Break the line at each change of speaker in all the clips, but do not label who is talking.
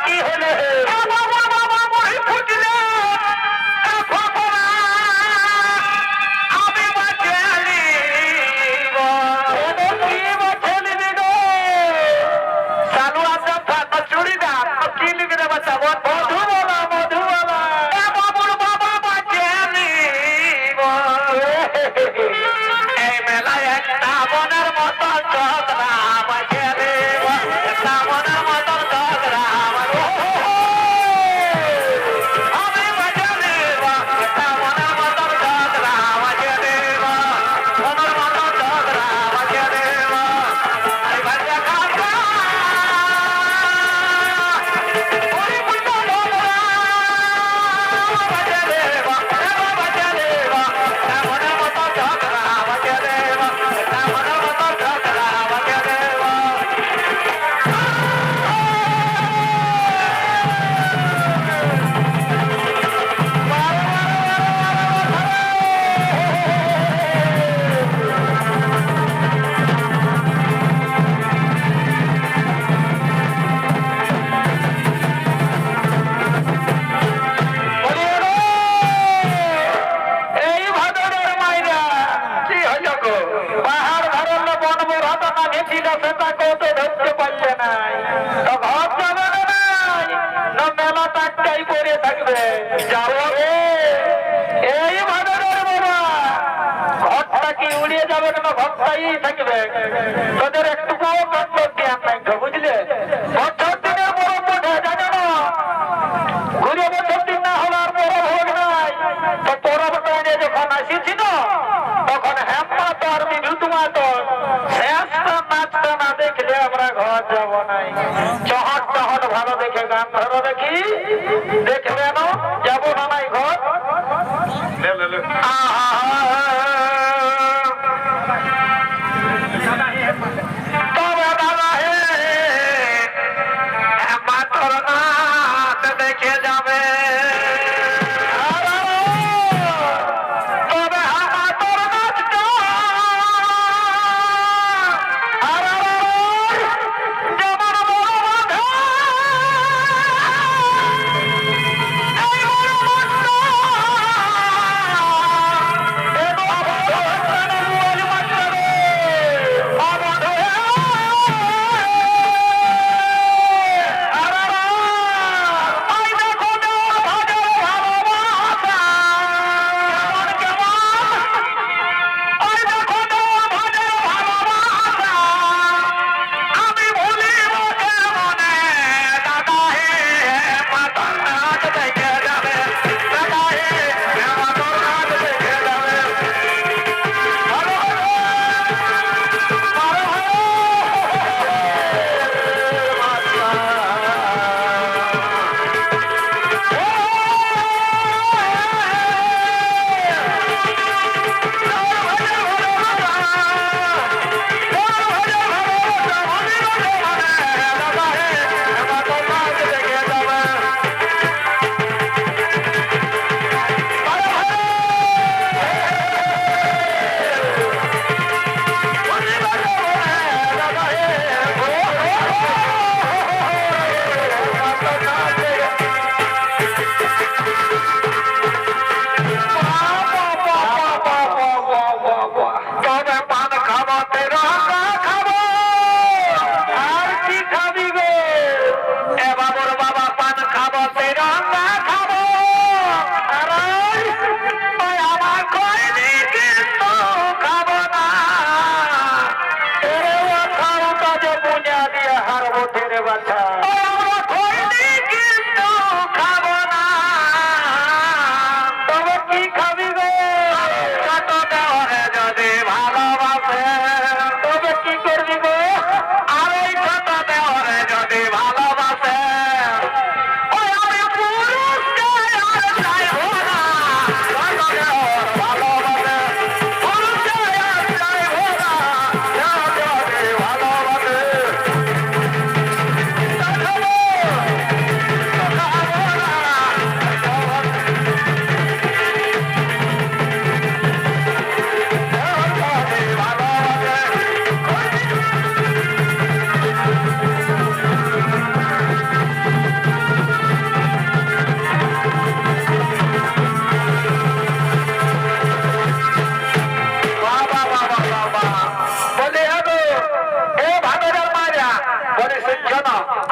কি হলে থাকবে তোদের একটুকুও কর্তব্য জ্ঞান নাই তো বুঝলে বছর দিনের বড় পড়ে জানে না ঘুরে বছর দিন না হওয়ার বড় ভোগ নাই তো পরব টাইনে যখন আসিছিল তখন হেমন্ত আর বিভূতুমা তো শেষটা নাচটা না দেখলে আমরা ঘর যাব নাই চহট চহট ভালো দেখে গান ধরো দেখি দেখবে না যাবো না নাই ঘর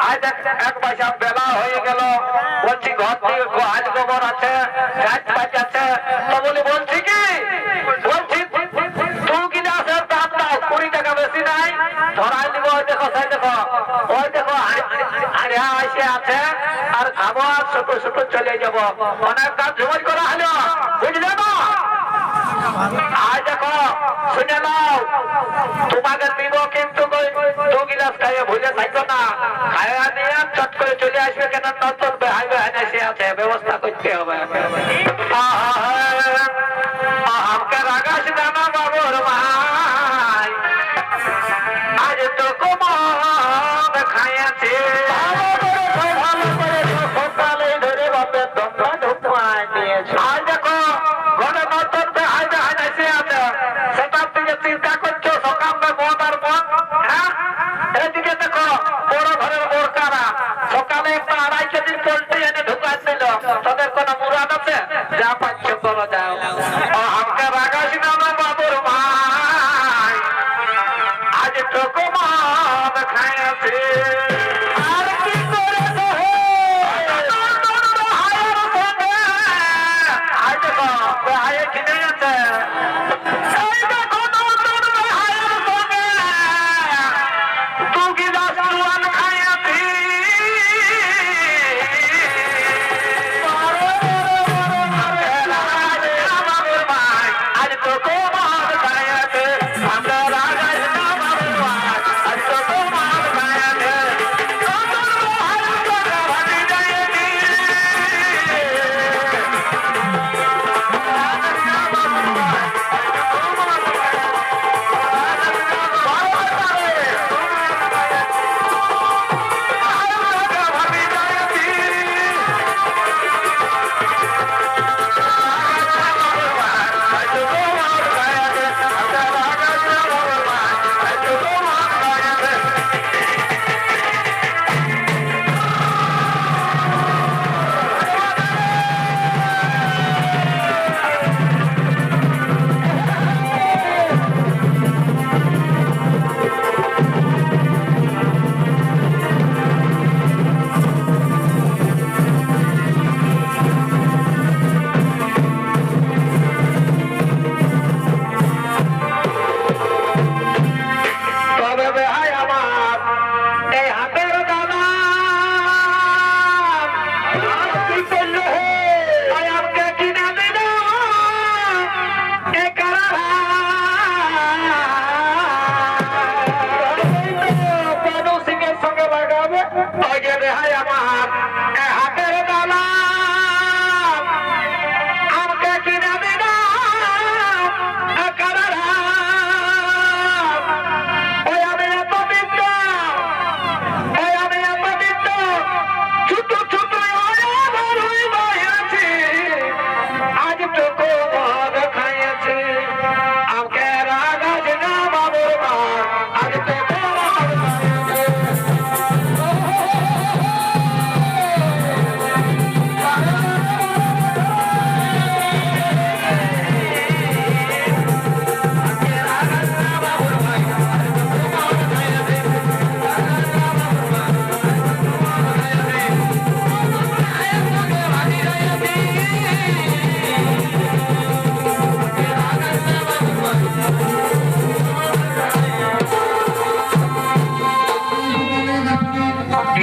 আজ এক পয়সা বেলা হয়ে গেল, বলছি ঘর থেকে আজ গোবর আছে, গাছ পাঁচ আছে, তো বলছি কি বলছি 2 গিলাসের দাম দাও, 20 টাকা বেশি নাই, ধরাই দিব। ওই দেখো সেই দেখো, ওই দেখো আড়িয়া এসে আছে, আর খাবো আর ছোট ছোট চলে যাবো। অনেক কাজ জমা করা হলো, বুঝলে না? আজ দেখো শুনে নাও, তোমাকে দিব কিন্তু 2 গিলাস খাইয়ে ভুলে থাকো না, খাইয়া নিয়ে চট করে চলে আসবে, কেন নতুন বেহাই বেহাই এসে আছে, ব্যবস্থা করতে হবে। আমাকে রাগাস দানা বাবুর ভাই, আজ তো কুমার খাইয়াছে, সকালে ধরে বাপের দমটা ঢুকায় দিয়েছে। আজ দেখো ঘরে নতুন বেহাই বেহাই এসে আছে, সেটার দিকে চিন্তা করছো, সকালে মদ আর মদ। হ্যাঁ, এদিকে দেখো বড় ঘরের বোরকারা সকালে একটা 2.5 কেজি পোল্ট্রি এনে ঢুকাই দিল, তাদের কোনো মুরাদ আছে? যা পাচ্ছ করো যাও। আমাকে রাগাস না বাবুর ভাই, আজ তো কুমার খাইয়াছে। আর কি করে আজ দেখো বেহাই কিনে গেছে, এই দেখো নতুন বেহাইয়ের সঙ্গে 2 গিলাস জোয়ান খাইয়াছি। আজ তো কুমার খাইয়াছে, আমরা রাগাস না বাবুর ভাই, আজ তো কুমার খাইয়াছে। ভাবি যায়নি তবে বেহাই আমার এই হাতের দানা কি করলো হে, আমাকে কিনে দিল এই কারণ সিংহের সঙ্গে লাগাবে। ওই যে বেহাই আমার এই হাতের দানা আমাকে কিনে দিল এই কারণ ওই আমি এত দিত, ওই আমি এত দিত, ছোট ছোট হয়েছি, আজ তো কুমার খাইয়াছে। আমাকে রাগাস না বাবুর ভাই, আজ তো কুমার খাইয়াছে।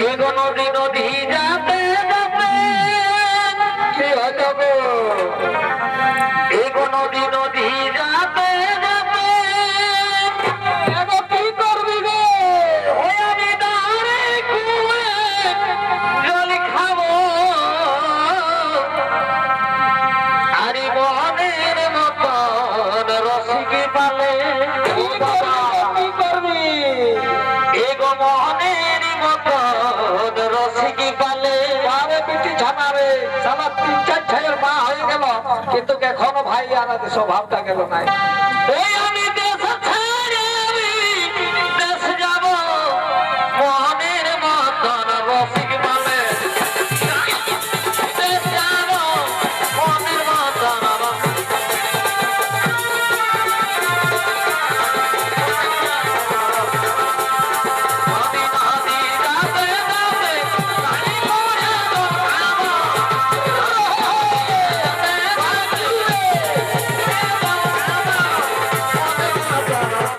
এগো নদী নদী যাতে যাতে কি হলো গো, এগো নদী নদী যাতে যাতে এগো কি করবি গো, ওই আমি দাঁড়ে কুয়ে জল খাবো, আরে মনের মতন রসিকে পালে কি করবি, এগো মনের মতন রসিকে পালে। আরে পিটি ছানারে সালা 3-4 ছেলের মা হয়ে গেল, কিন্তু এখনো ভাই আর স্বভাবটা গেল নাই। এই আমি